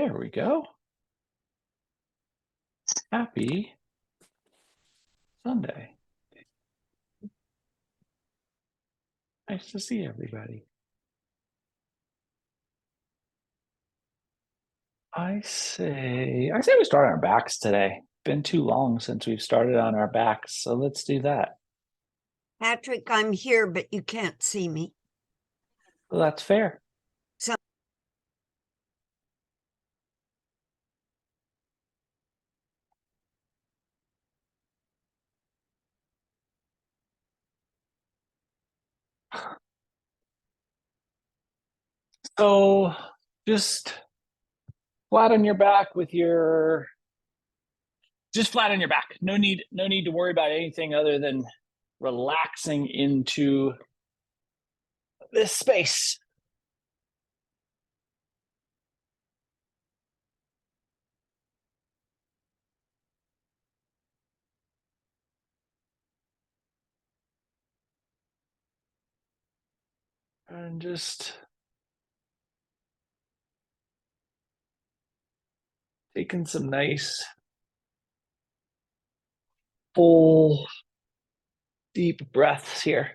There we go. Happy Sunday. Nice to see everybody. I say we start on our backs today. Been too long since we've started on our backs, so let's do that. Patrick, I'm here, but you can't see me. Well, that's fair. So So just flat on your back with your just flat on your back. No need to worry about anything other than relaxing into this space. And just taking some nice full deep breaths here.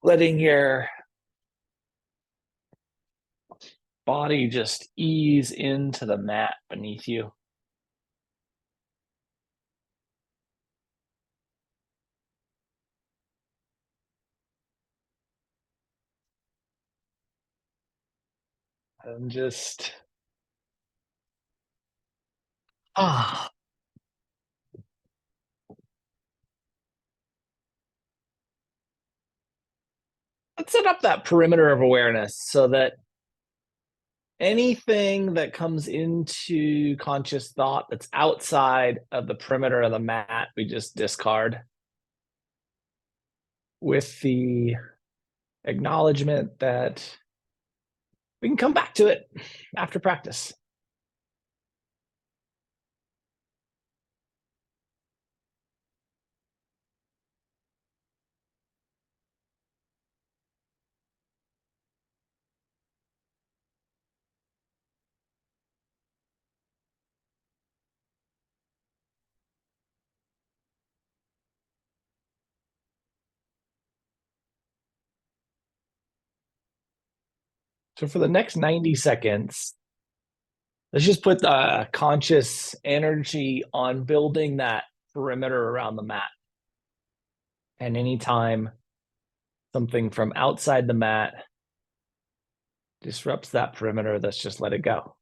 Letting your body just ease into the mat beneath you. And just ah let's set up that perimeter of awareness so that anything that comes into conscious thought that's outside of the perimeter of the mat, we just discard with the acknowledgement that we can come back to it after practice. So for the next 90 seconds, let's just put the conscious energy on building that perimeter around the mat. And anytime something from outside the mat disrupts that perimeter, let's just let it go.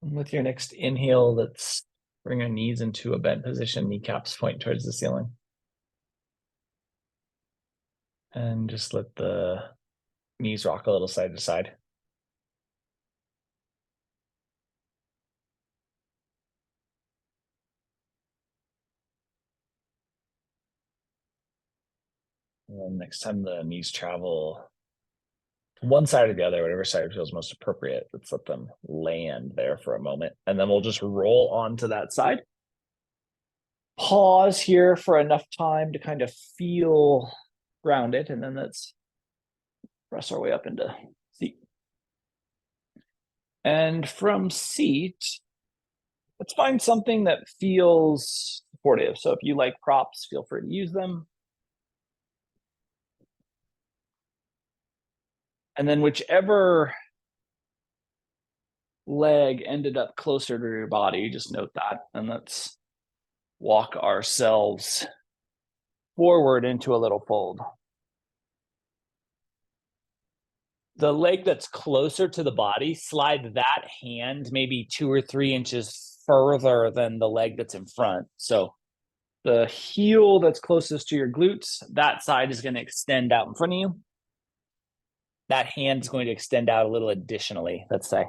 And with your next inhale, let's bring our knees into a bent position, kneecaps point towards the ceiling. And just let the knees rock a little side to side. And then next time the knees travel to one side or the other, whatever side feels most appropriate, let's let them land there for a moment. And then we'll just roll onto that side. Pause here for enough time to kind of feel grounded, and then let's press our way up into seat. And from seat, let's find something that feels supportive. So if you like props, feel free to use them. And then whichever leg ended up closer to your body, just note that. And let's walk ourselves forward into a little fold. The leg that's closer to the body, slide that hand maybe 2 or 3 inches further than the leg that's in front. So the heel that's closest to your glutes, that side is going to extend out in front of you. That hand is going to extend out a little additionally, let's say.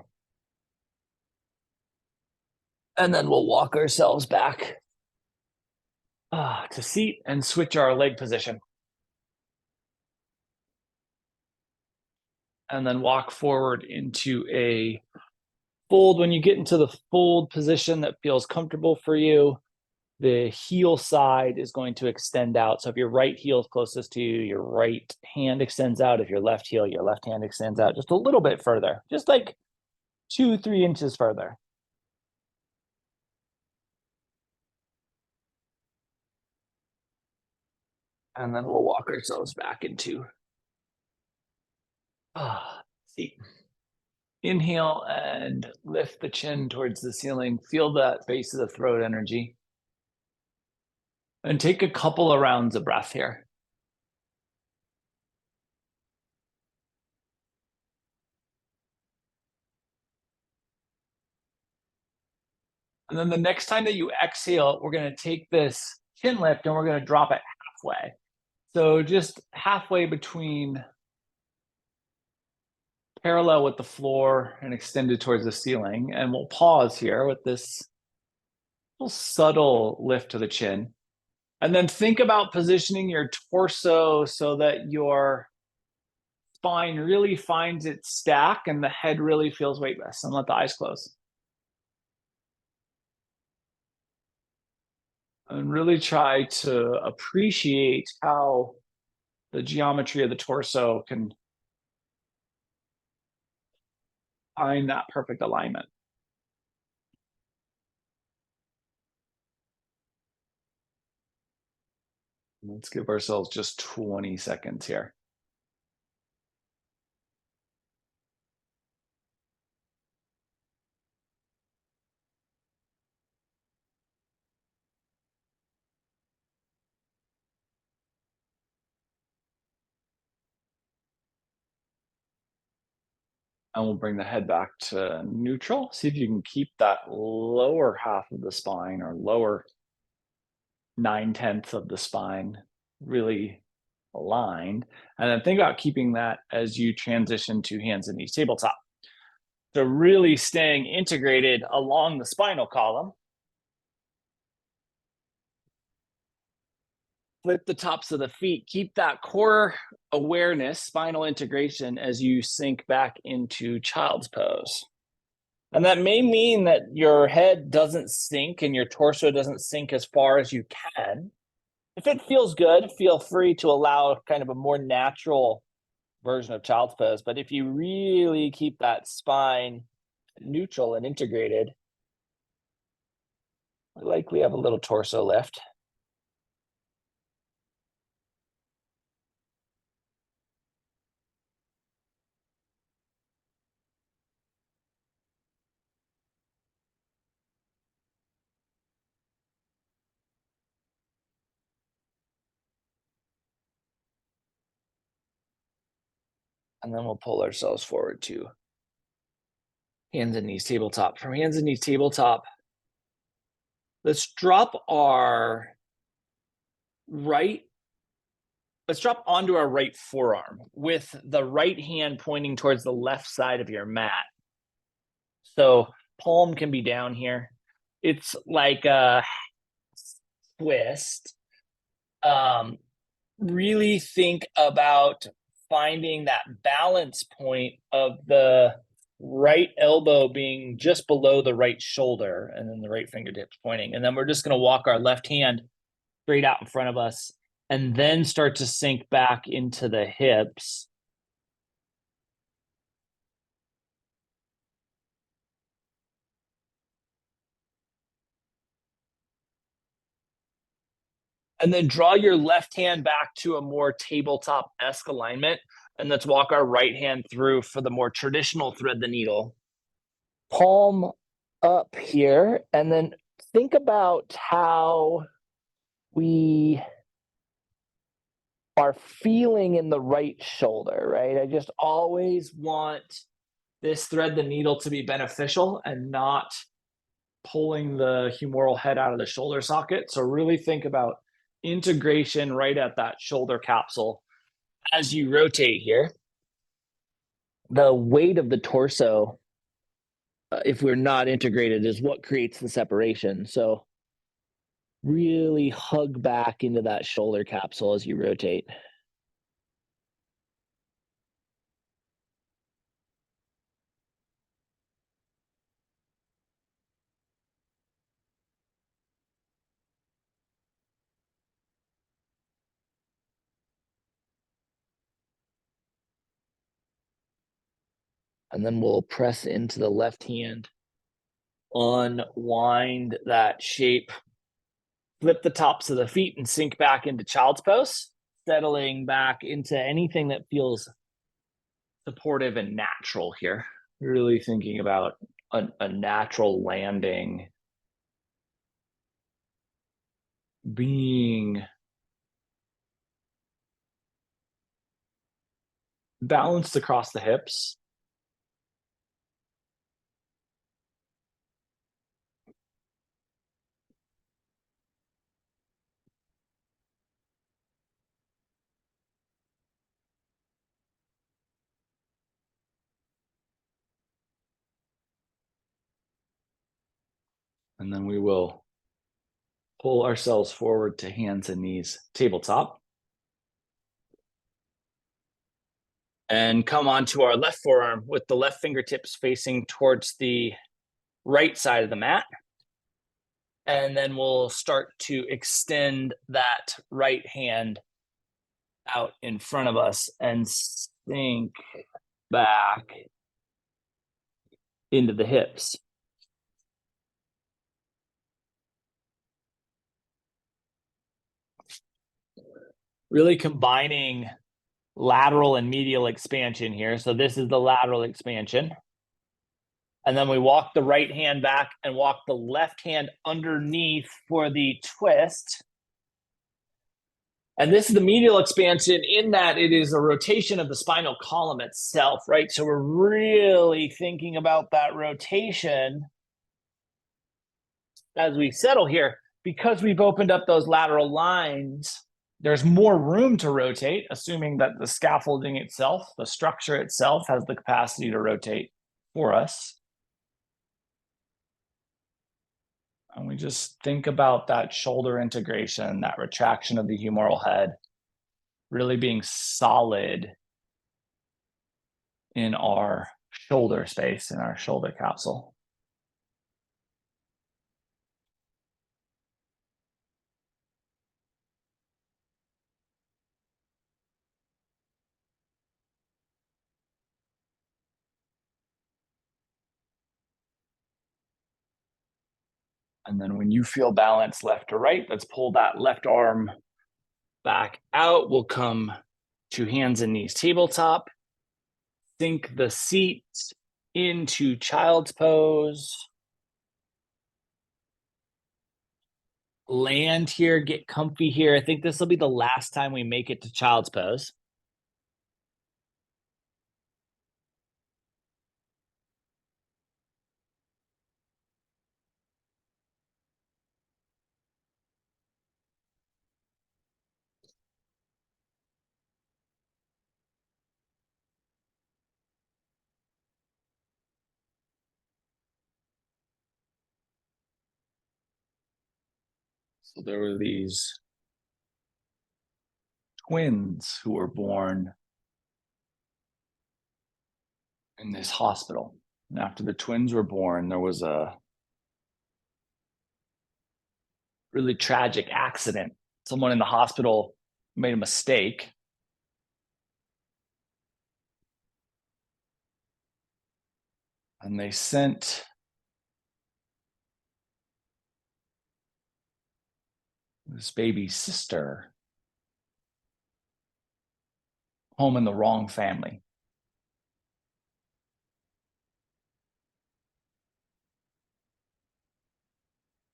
And then we'll walk ourselves back to seat and switch our leg position. And then walk forward into a fold. When you get into the fold position that feels comfortable for you, the heel side is going to extend out. So if your right heel is closest to you, your right hand extends out. If your left heel, your left hand extends out just a little bit further, just like 2-3 inches further. And then we'll walk ourselves back into seat. Inhale and lift the chin towards the ceiling. Feel that base of the throat energy. And take a couple of rounds of breath here. And then the next time that you exhale, we're going to take this chin lift and we're going to drop it halfway. So just halfway between parallel with the floor and extended towards the ceiling. And we'll pause here with this little subtle lift to the chin. And then think about positioning your torso so that your spine really finds its stack and the head really feels weightless, and let the eyes close. And really try to appreciate how the geometry of the torso can find that perfect alignment. Let's give ourselves just 20 seconds here. And we'll bring the head back to neutral. See if you can keep that lower half of the spine or lower 9/10 of the spine really aligned. And then think about keeping that as you transition to hands and knees tabletop. So really staying integrated along the spinal column. Flip the tops of the feet. Keep that core awareness, spinal integration as you sink back into child's pose. And that may mean that your head doesn't sink and your torso doesn't sink as far as you can. If it feels good, feel free to allow kind of a more natural version of child's pose. But if you really keep that spine neutral and integrated, we likely have a little torso lift. And then we'll pull ourselves forward too. hands and knees tabletop. From hands and knees tabletop, let's drop right let's drop onto our right forearm with the right hand pointing towards the left side of your mat. So palm can be down here. It's like a twist. Really think about finding that balance point of the right elbow being just below the right shoulder and then the right fingertips pointing. And then we're just going to walk our left hand straight out in front of us and then start to sink back into the hips. And then draw your left hand back to a more tabletop-esque alignment. And let's walk our right hand through for the more traditional thread the needle. Palm up here. And then think about how we are feeling in the right shoulder, right? I just always want this thread the needle to be beneficial and not pulling the humeral head out of the shoulder socket. So really think about integration right at that shoulder capsule as you rotate here. The weight of the torso, if we're not integrated, is what creates the separation. So really hug back into that shoulder capsule as you rotate. And then we'll press into the left hand, unwind that shape, flip the tops of the feet and sink back into child's pose, settling back into anything that feels supportive and natural here. Really thinking about a natural landing, being balanced across the hips. And then we will pull ourselves forward to hands and knees tabletop. And come onto our left forearm with the left fingertips facing towards the right side of the mat. And then we'll start to extend that right hand out in front of us and sink back into the hips. Really combining lateral and medial expansion here. So this is the lateral expansion. And then we walk the right hand back and walk the left hand underneath for the twist. And this is the medial expansion in that it is a rotation of the spinal column itself, right? So we're really thinking about that rotation as we settle here. Because we've opened up those lateral lines, there's more room to rotate, assuming that the scaffolding itself, the structure itself, has the capacity to rotate for us. And we just think about that shoulder integration, that retraction of the humeral head, really being solid in our shoulder space, in our shoulder capsule. And then when you feel balance left to right, let's pull that left arm back out. We'll come to hands and knees tabletop. Sink the seat into child's pose. Land here, get comfy here. I think this will be the last time we make it to child's pose. So there were these twins who were born in this hospital. And after the twins were born, there was a really tragic accident. Someone in the hospital made a mistake. And they sent this baby's sister home in the wrong family.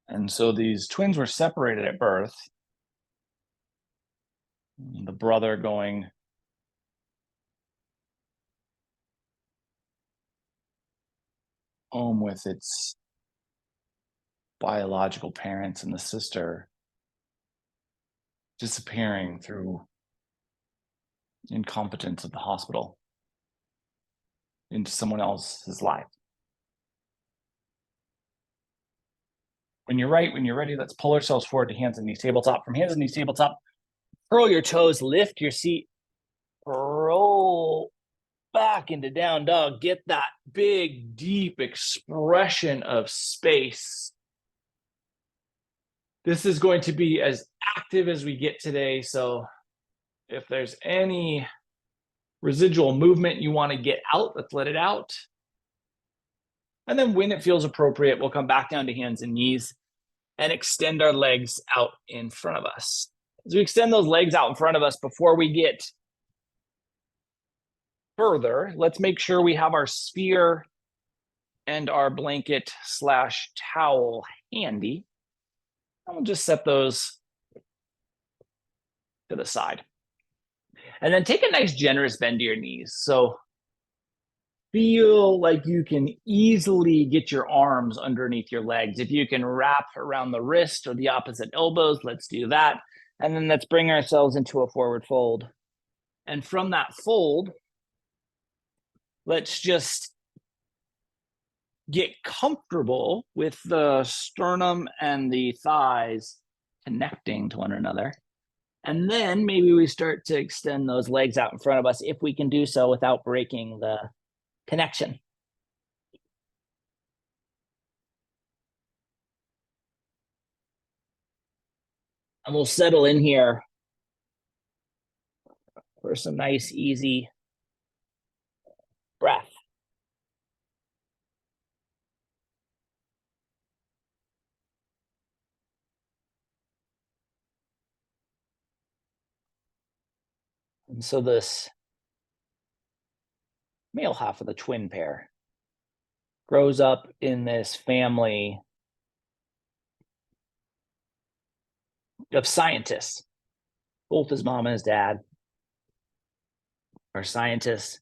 And so these twins were separated at birth. The brother going home with its biological parents, and the sister disappearing through incompetence of the hospital into someone else's life. When you're ready, let's pull ourselves forward to hands and knees tabletop. From hands and knees tabletop, curl your toes, lift your seat, roll back into down dog. Get that big, deep expression of space. This is going to be as active as we get today. So if there's any residual movement you want to get out, let's let it out. And then when it feels appropriate, we'll come back down to hands and knees and extend our legs out in front of us. As we extend those legs out in front of us, before we get further, let's make sure we have our sphere and our blanket / towel handy. And we'll just set those to the side. And then take a nice generous bend to your knees. So feel like you can easily get your arms underneath your legs. If you can wrap around the wrist or the opposite elbows, let's do that. And then let's bring ourselves into a forward fold. And from that fold, let's just get comfortable with the sternum and the thighs connecting to one another. And then maybe we start to extend those legs out in front of us if we can do so without breaking the connection. And we'll settle in here for some nice, easy breath. And so this male half of the twin pair grows up in this family of scientists. Both his mom and his dad are scientists.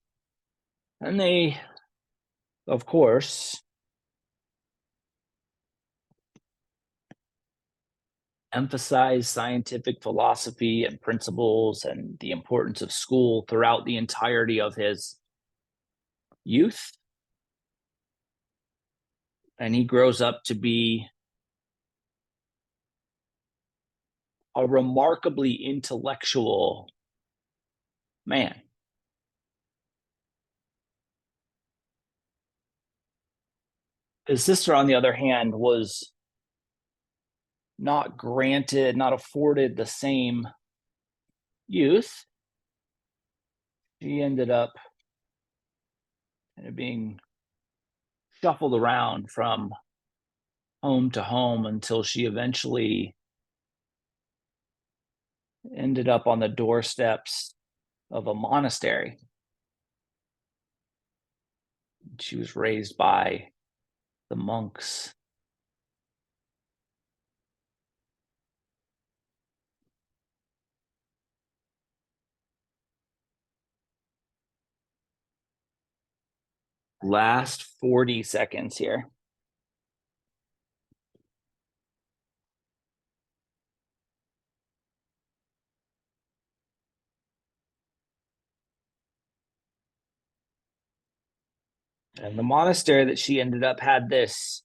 And they, of course, emphasize scientific philosophy and principles and the importance of school throughout the entirety of his youth. And he grows up to be a remarkably intellectual man. His sister, on the other hand, was not afforded the same youth. She ended up kind of being shuffled around from home to home until she eventually ended up on the doorsteps of a monastery. She was raised by the monks. Last 40 seconds here. And the monastery that she ended up had this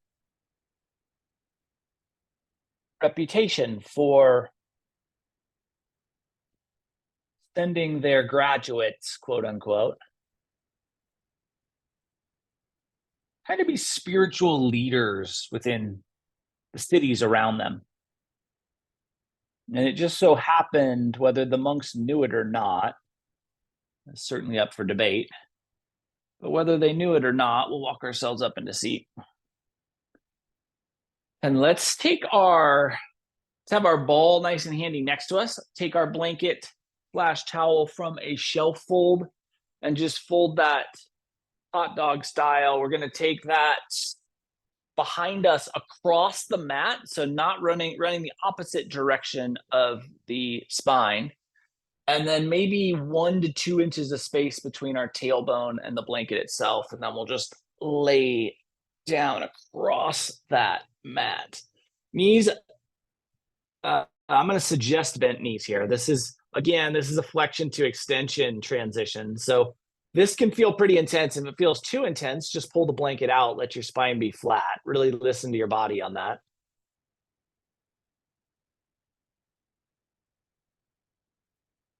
reputation for sending their graduates, quote unquote, kind of be spiritual leaders within the cities around them. And it just so happened, whether the monks knew it or not, it's certainly up for debate, but whether they knew it or not, we'll walk ourselves up into seat. And let's have our ball nice and handy next to us. Take our blanket / towel from a shelf fold and just fold that hot dog style. We're going to take that behind us across the mat, so not running the opposite direction of the spine, and then maybe 1 to 2 inches of space between our tailbone and the blanket itself, and then we'll just lay down across that mat. Knees, I'm going to suggest bent knees here. This is a flexion to extension transition, so this can feel pretty intense. If it feels too intense, just pull the blanket out, let your spine be flat. Really listen to your body on that.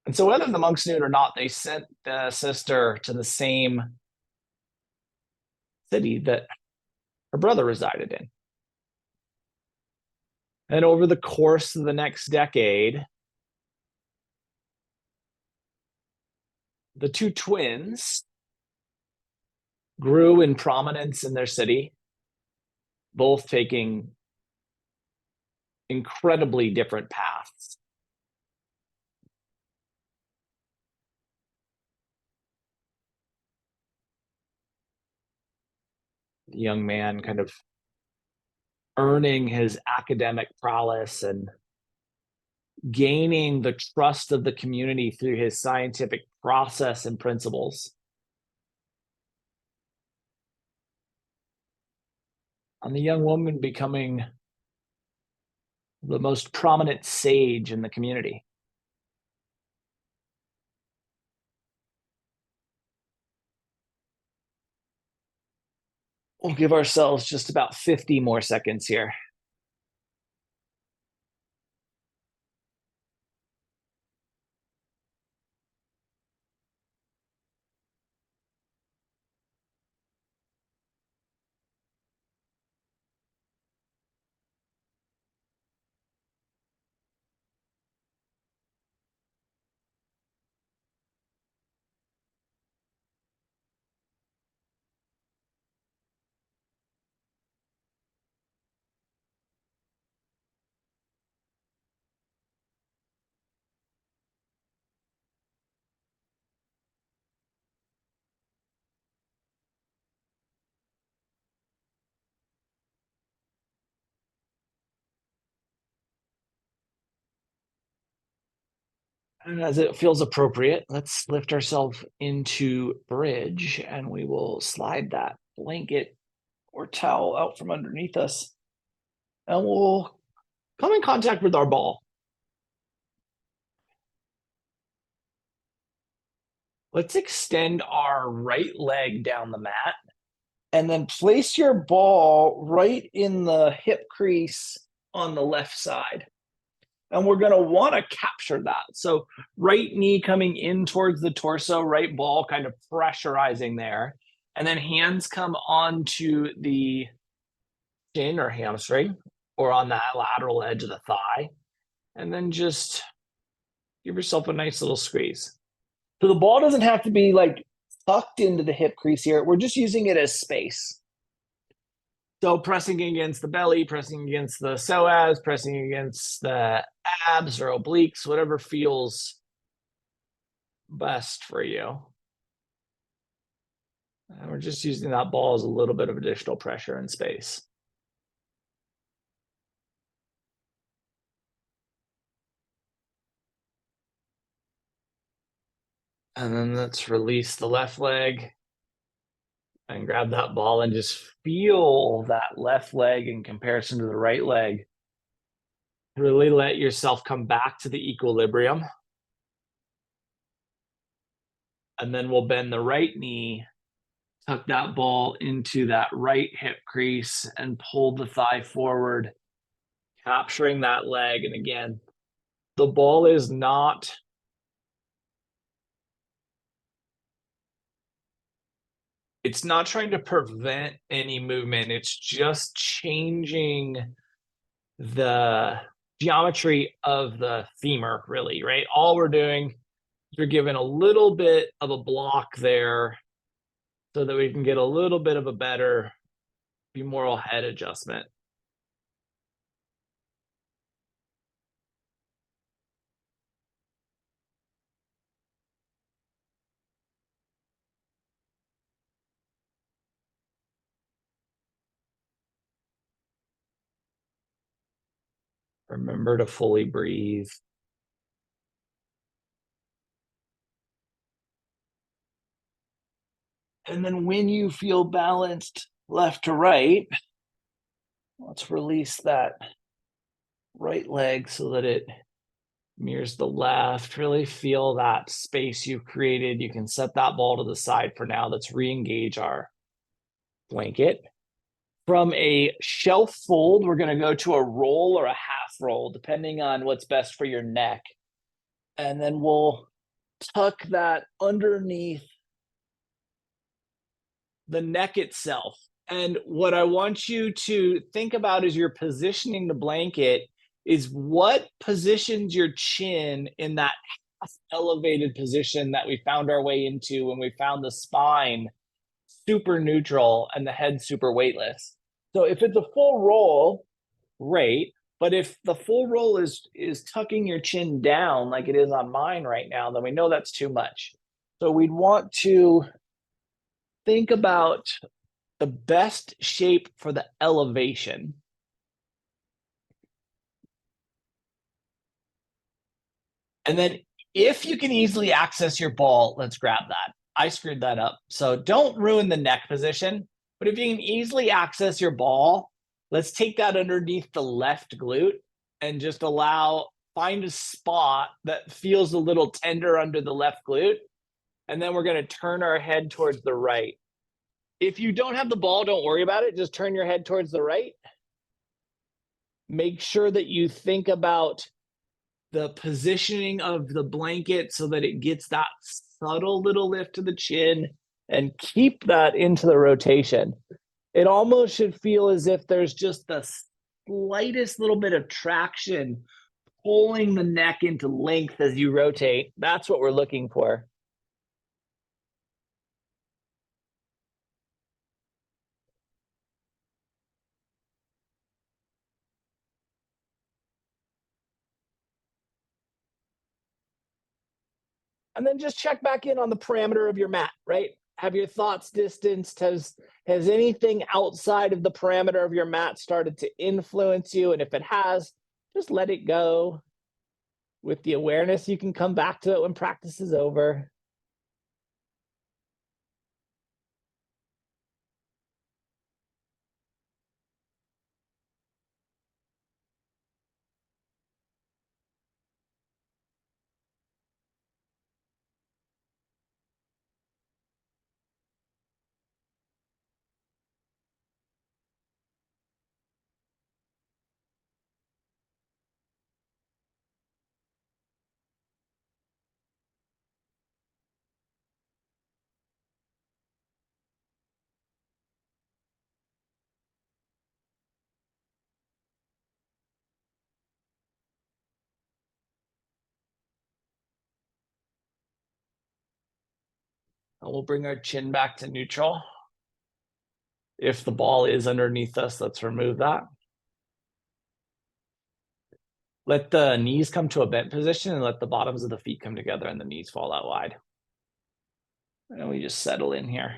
And so whether the monks knew it or not, they sent the sister to the same city that her brother resided in. And over the course of the next decade, the two twins grew in prominence in their city, both taking incredibly different paths. The young man kind of earning his academic prowess and gaining the trust of the community through his scientific process and principles. And the young woman becoming the most prominent sage in the community. We'll give ourselves just about 50 more seconds here. And as it feels appropriate, let's lift ourselves into bridge, and we will slide that blanket or towel out from underneath us, and we'll come in contact with our ball. Let's extend our right leg down the mat, and then place your ball right in the hip crease on the left side. And we're going to want to capture that. So right knee coming in towards the torso, right ball kind of pressurizing there. And then hands come onto the shin or hamstring or on that lateral edge of the thigh. And then just give yourself a nice little squeeze. So the ball doesn't have to be like tucked into the hip crease here. We're just using it as space. So pressing against the belly, pressing against the psoas, pressing against the abs or obliques, whatever feels best for you. And we're just using that ball as a little bit of additional pressure and space. And then let's release the left leg and grab that ball and just feel that left leg in comparison to the right leg. Really let yourself come back to the equilibrium. And then we'll bend the right knee, tuck that ball into that right hip crease and pull the thigh forward. capturing that leg. And again, the ball is not, it's not trying to prevent any movement. It's just changing the geometry of the femur, really, right? All we're doing is we're giving a little bit of a block there so that we can get a little bit of a better femoral head adjustment. Remember to fully breathe. And then when you feel balanced left to right, let's release that right leg so that it mirrors the left. Really feel that space you've created. You can set that ball to the side for now. Let's re-engage our blanket. From a shelf fold, we're going to go to a roll or a half roll, depending on what's best for your neck. And then we'll tuck that underneath the neck itself. And what I want you to think about as you're positioning the blanket is what positions your chin in that elevated position that we found our way into when we found the spine super neutral and the head super weightless. So if it's a full roll, great. But if the full roll is tucking your chin down like it is on mine right now, then we know that's too much. So we'd want to think about the best shape for the elevation. And then if you can easily access your ball, let's grab that. I screwed that up. So don't ruin the neck position. But if you can easily access your ball, let's take that underneath the left glute and just find a spot that feels a little tender under the left glute. And then we're going to turn our head towards the right. If you don't have the ball, don't worry about it. Just turn your head towards the right. Make sure that you think about the positioning of the blanket so that it gets that subtle little lift to the chin, and keep that into the rotation. It almost should feel as if there's just the slightest little bit of traction pulling the neck into length as you rotate. That's what we're looking for. And then just check back in on the parameter of your mat, right? Have your thoughts distanced? Has anything outside of the parameter of your mat started to influence you? And if it has, just let it go. With the awareness, you can come back to it when practice is over. And we'll bring our chin back to neutral. If the ball is underneath us, let's remove that. Let the knees come to a bent position and let the bottoms of the feet come together and the knees fall out wide. And we just settle in here.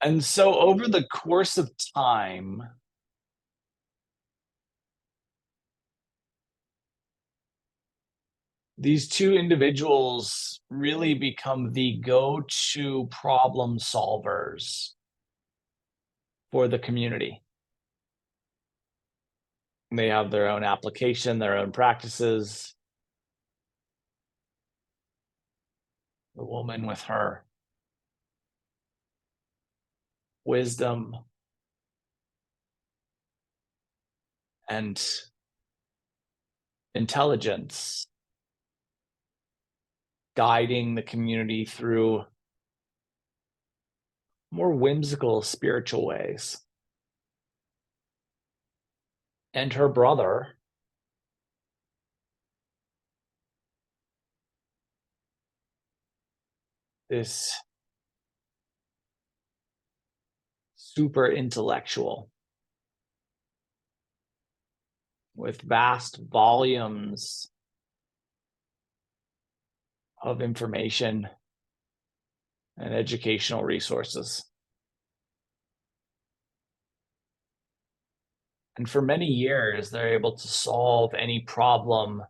And so over the course of time, these two individuals really become the go-to problem solvers for the community. They have their own application, their own practices. the woman with her wisdom and intelligence, guiding the community through more whimsical spiritual ways. And her brother, this super intellectual with vast volumes of information and educational resources. And for many years, they're able to solve any problem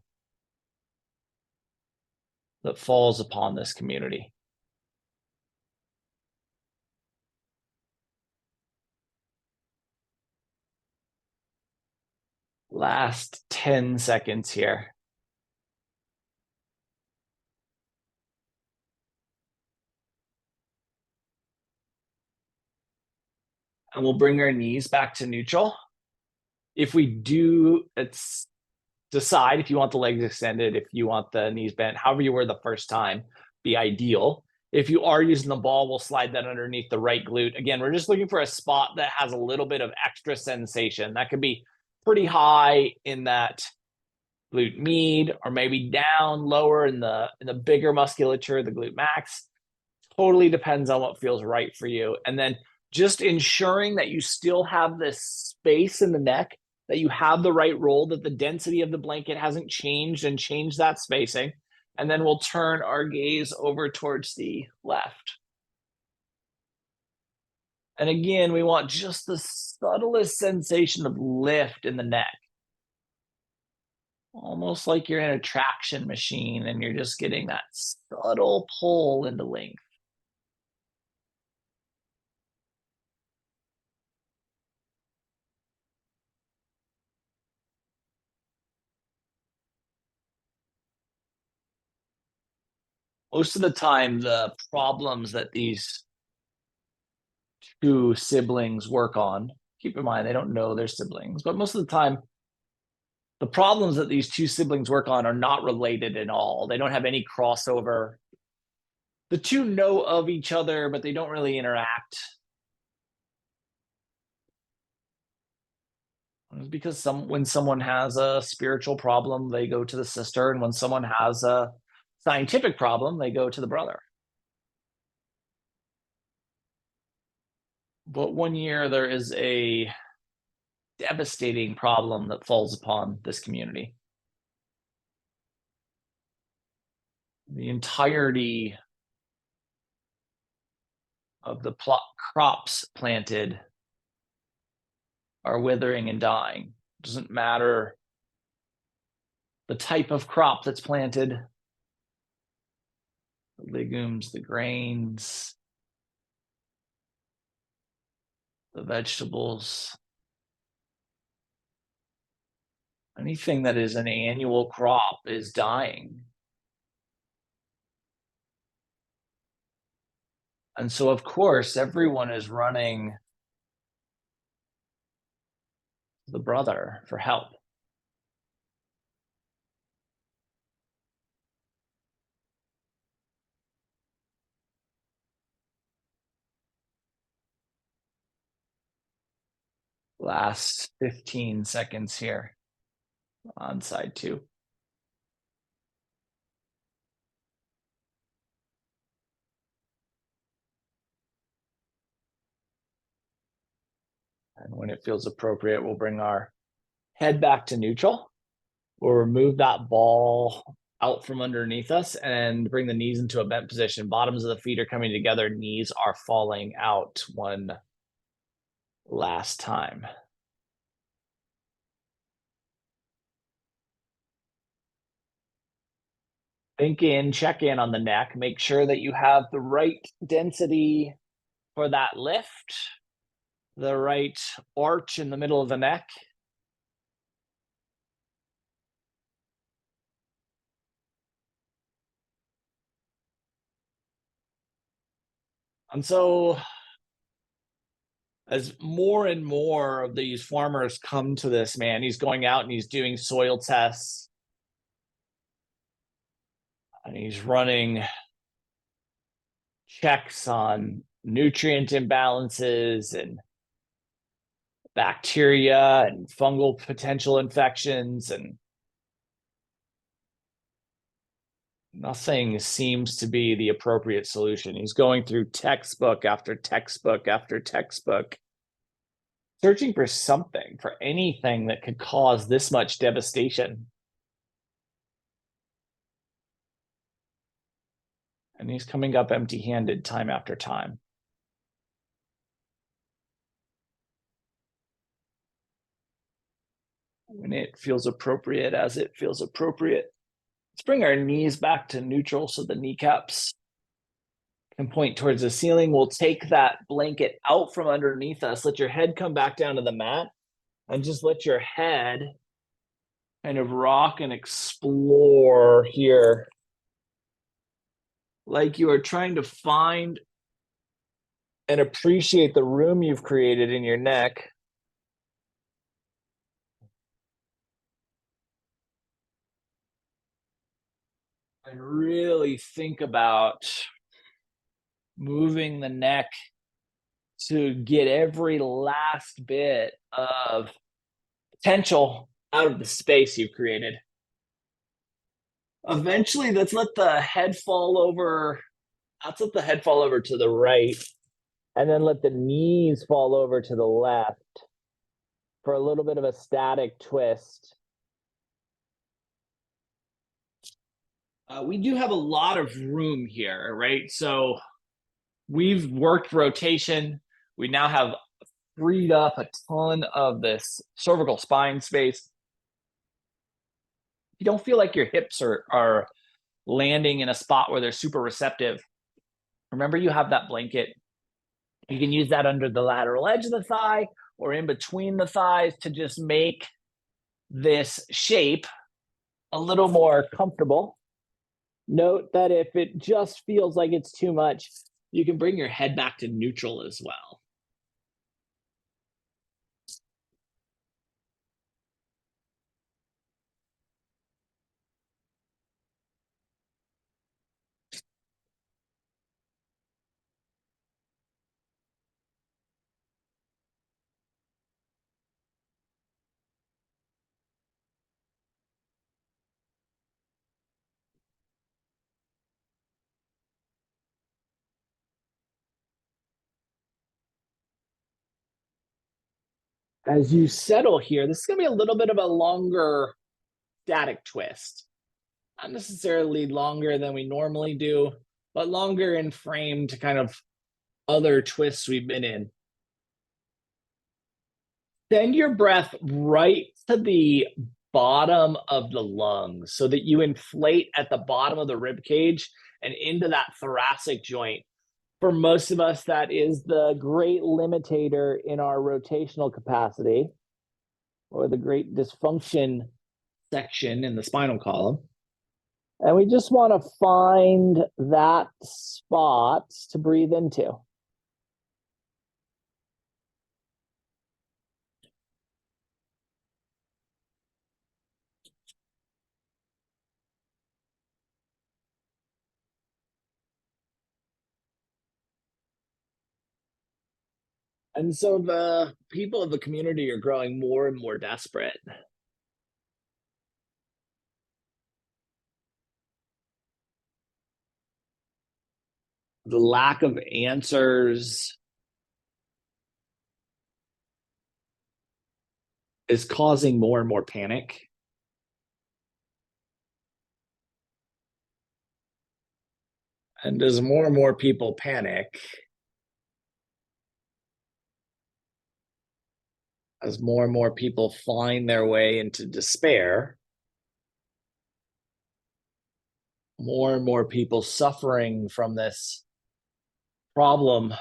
that falls upon this community. Last 10 seconds here. And we'll bring our knees back to neutral. If we do, it's decide if you want the legs extended, if you want the knees bent, however you were the first time, be ideal. If you are using the ball, we'll slide that underneath the right glute. Again, we're just looking for a spot that has a little bit of extra sensation. That could be pretty high in that glute med, or maybe down lower in the bigger musculature, the glute max. Totally depends on what feels right for you. And then just ensuring that you still have this space in the neck, that you have the right roll, that the density of the blanket hasn't changed, and change that spacing. And then we'll turn our gaze over towards the left. And again, we want just the subtlest sensation of lift in the neck. Almost like you're in a traction machine and you're just getting that subtle pull into length. Most of the time, the problems that these two siblings work on, keep in mind, they don't know they're siblings, but most of the time, the problems that these two siblings work on are not related at all. They don't have any crossover. The two know of each other, but they don't really interact. It's because when someone has a spiritual problem, they go to the sister, and when someone has a scientific problem, they go to the brother. But one year there is a devastating problem that falls upon this community. The entirety of the crops planted are withering and dying. It doesn't matter the type of crop that's planted, the legumes, the grains, the vegetables, anything that is an annual crop is dying. And so, of course, everyone is running the brother for help. Last 15 seconds here on side 2. And when it feels appropriate, we'll bring our head back to neutral. We'll remove that ball out from underneath us and bring the knees into a bent position. Bottoms of the feet are coming together. Knees are falling out one last time. Think in, check in on the neck. Make sure that you have the right density for that lift, the right arch in the middle of the neck. And so as more and more of these farmers come to this man, he's going out and he's doing soil tests and he's running checks on nutrient imbalances and bacteria and fungal potential infections, and nothing seems to be the appropriate solution. He's going through textbook after textbook after textbook, searching for something, for anything that could cause this much devastation. And he's coming up empty-handed time after time. When it feels appropriate, as it feels appropriate. Let's bring our knees back to neutral so the kneecaps can point towards the ceiling. We'll take that blanket out from underneath us. Let your head come back down to the mat and just let your head kind of rock and explore here. Like you are trying to find and appreciate the room you've created in your neck. And really think about moving the neck to get every last bit of potential out of the space you've created. Eventually, let's let the head fall over. Let's let the head fall over to the right, and then let the knees fall over to the left for a little bit of a static twist. We do have a lot of room here, right? So we've worked rotation. We now have freed up a ton of this cervical spine space. You don't feel like your hips are landing in a spot where they're super receptive. Remember, you have that blanket. You can use that under the lateral edge of the thigh or in between the thighs to just make this shape a little more comfortable. Note that if it just feels like it's too much, you can bring your head back to neutral as well. As you settle here, this is going to be a little bit of a longer static twist. Not necessarily longer than we normally do, but longer in frame to kind of other twists we've been in. Send your breath right to the bottom of the lungs so that you inflate at the bottom of the rib cage and into that thoracic joint. For most of us, that is the great limitator in our rotational capacity, or the great dysfunction section in the spinal column. And we just want to find that spot to breathe into. And so the people of the community are growing more and more desperate. The lack of answers is causing more and more panic. And as more and more people panic, as more and more people find their way into despair, more and more people suffering from this problem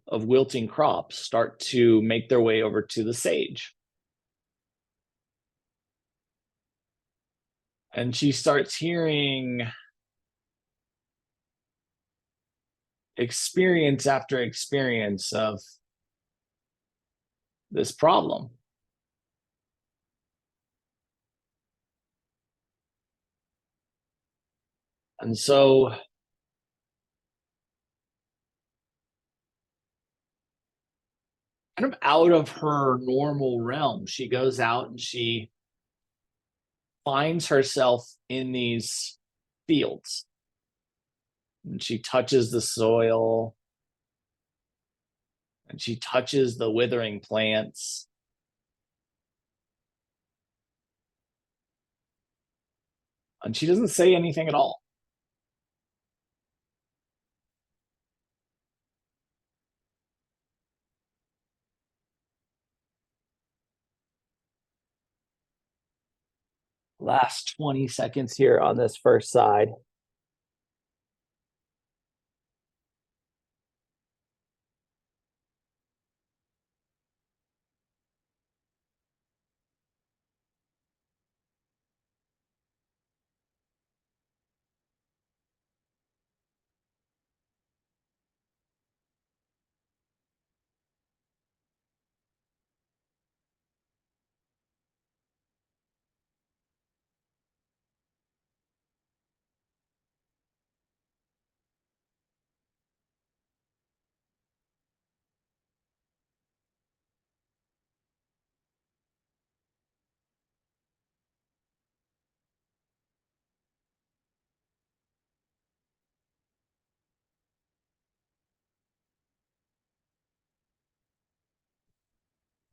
of wilting crops start to make their way over to the sage. And she starts hearing experience after experience of this problem. And so, kind of out of her normal realm, she goes out and she finds herself in these fields and she touches the soil and she touches the withering plants and she doesn't say anything at all. Last 20 seconds here on this first side.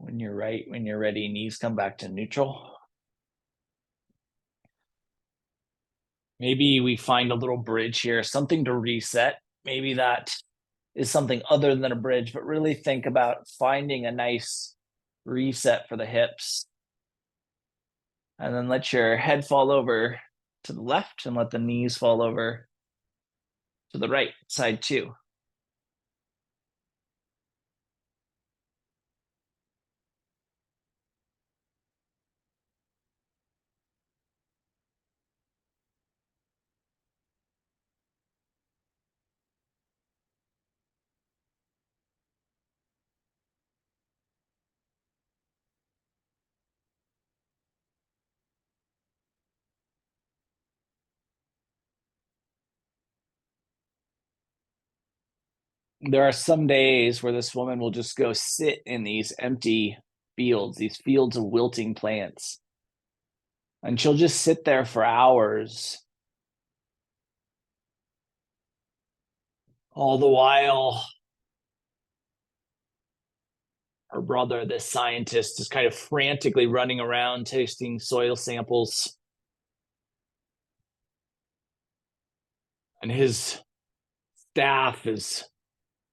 When you're right, when you're ready, knees come back to neutral. Maybe we find a little bridge here, something to reset. Maybe that is something other than a bridge, but really think about finding a nice reset for the hips. And then let your head fall over to the left and let the knees fall over to the right side too. There are some days where this woman will just go sit in these empty fields, these fields of wilting plants. And she'll just sit there for hours, all the while her brother, this scientist, is kind of frantically running around tasting soil samples. And his staff is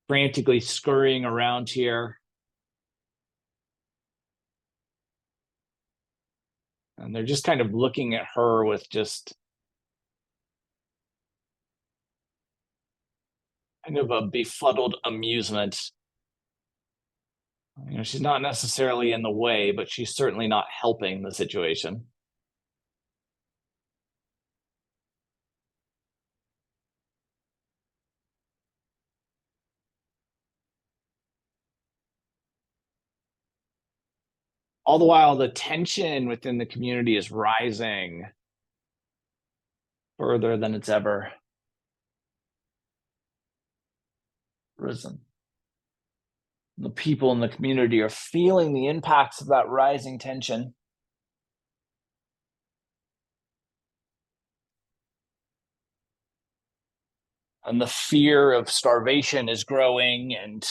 frantically scurrying around here. And they're just kind of looking at her with just kind of a befuddled amusement. She's not necessarily in the way, but she's certainly not helping the situation. All the while, the tension within the community is rising further than it's ever risen. The people in the community are feeling the impacts of that rising tension. And the fear of starvation is growing, and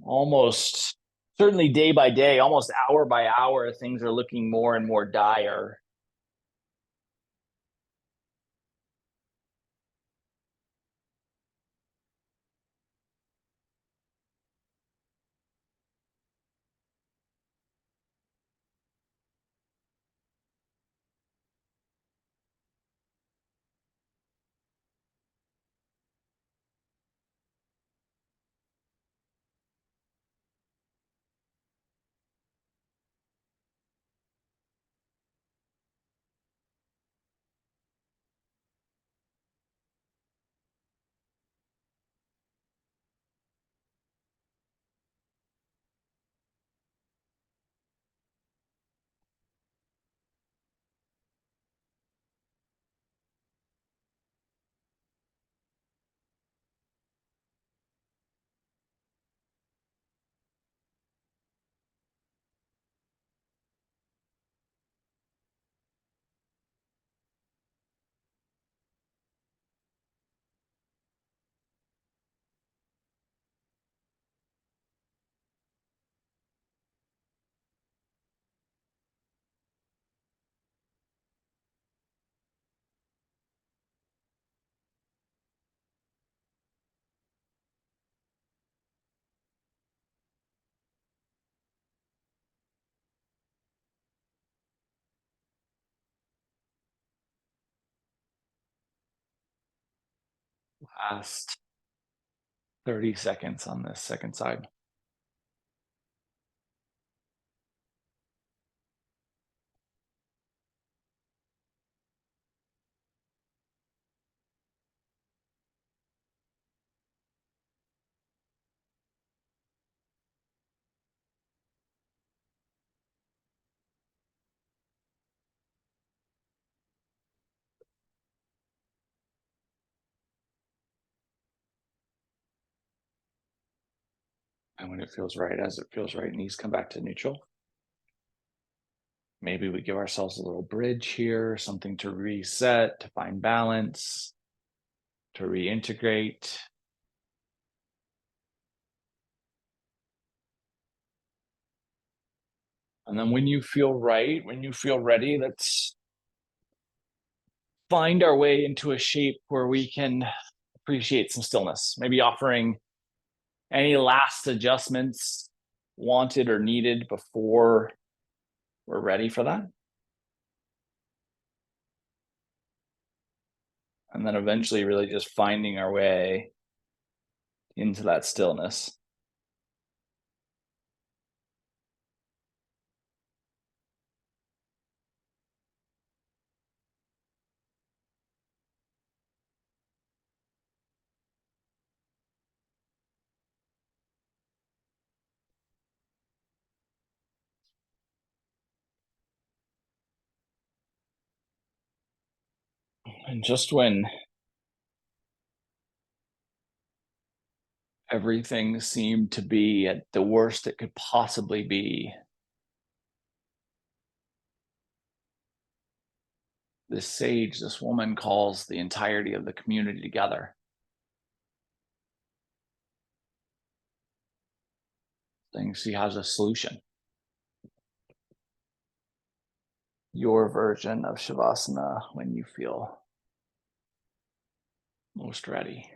almost certainly day by day, almost hour by hour, things are looking more and more dire. Last 30 seconds on this second side. And when it feels right, as it feels right, knees come back to neutral. Maybe we give ourselves a little bridge here, something to reset, to find balance, to reintegrate. And then when you feel right, when you feel ready, let's find our way into a shape where we can appreciate some stillness, maybe offering any last adjustments wanted or needed before we're ready for that. And then eventually, really just finding our way into that stillness. And just when everything seemed to be at the worst it could possibly be, this sage, this woman, calls the entirety of the community together, saying she has a solution. Your version of Shavasana when you feel most ready.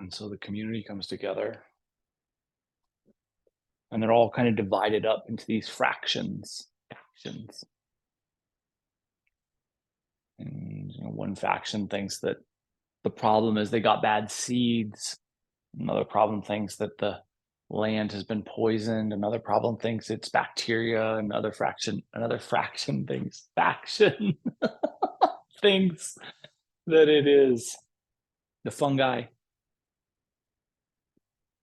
And so the community comes together, and they're all kind of divided up into these factions. And one faction thinks that the problem is they got bad seeds. Another problem thinks that the land has been poisoned. Another problem thinks it's bacteria. Another fraction thinks faction thinks that it is the fungi.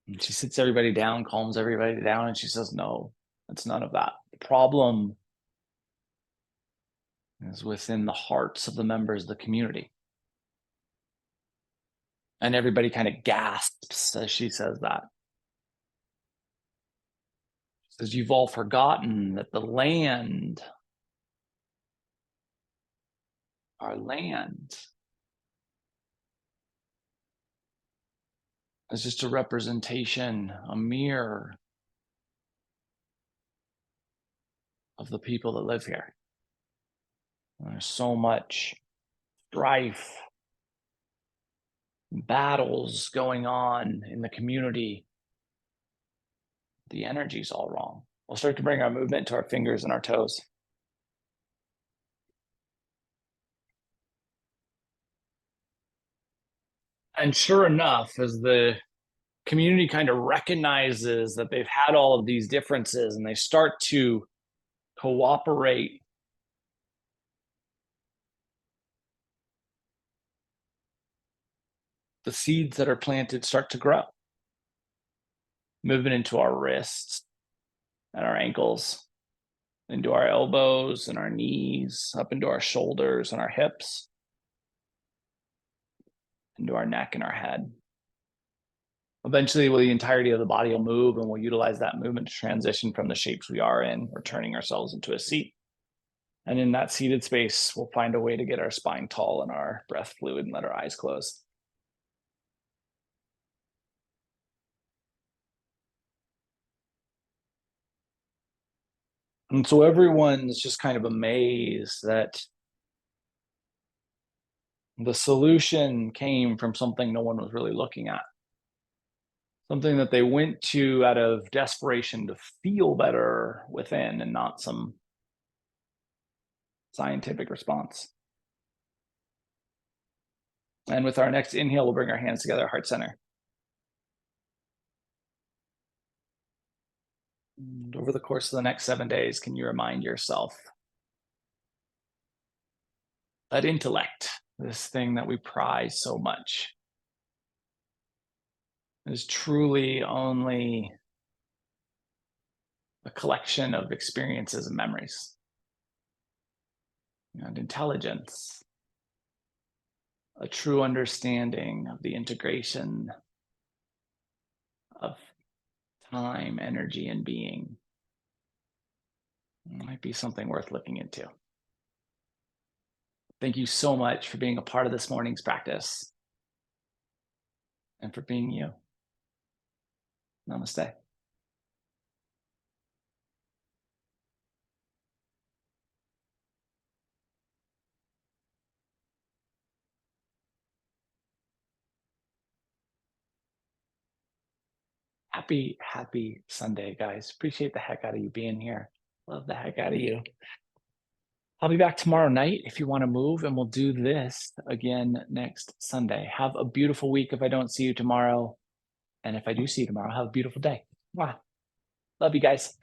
And she sits everybody down, calms everybody down, and she says, no, it's none of that. The problem is within the hearts of the members of the community. And everybody kind of gasps as she says that. She says, you've all forgotten that the land, our land, is just a representation, a mirror of the people that live here. And there's so much strife, battles going on in the community. The energy's all wrong. We'll start to bring our movement to our fingers and our toes. And sure enough, as the community kind of recognizes that they've had all of these differences and they start to cooperate, the seeds that are planted start to grow, moving into our wrists and our ankles, into our elbows and our knees, up into our shoulders and our hips, into our neck and our head. Eventually, the entirety of the body will move, and we'll utilize that movement to transition from the shapes we are in. We're turning ourselves into a seat. And in that seated space, we'll find a way to get our spine tall and our breath fluid and let our eyes close. And so everyone's just kind of amazed that the solution came from something no one was really looking at. Something that they went to out of desperation to feel better within and not some scientific response. And with our next inhale, we'll bring our hands together, heart center. And over the course of the next 7 days, can you remind yourself that intellect, this thing that we prize so much, is truly only a collection of experiences and memories. And intelligence, a true understanding of the integration of time, energy, and being, might be something worth looking into. Thank you so much for being a part of this morning's practice and for being you. Namaste. Happy Sunday, guys. Appreciate the heck out of you being here. Love the heck out of you. I'll be back tomorrow night if you want to move, and we'll do this again next Sunday. Have a beautiful week if I don't see you tomorrow. And if I do see you tomorrow, have a beautiful day. Wow. Love you guys.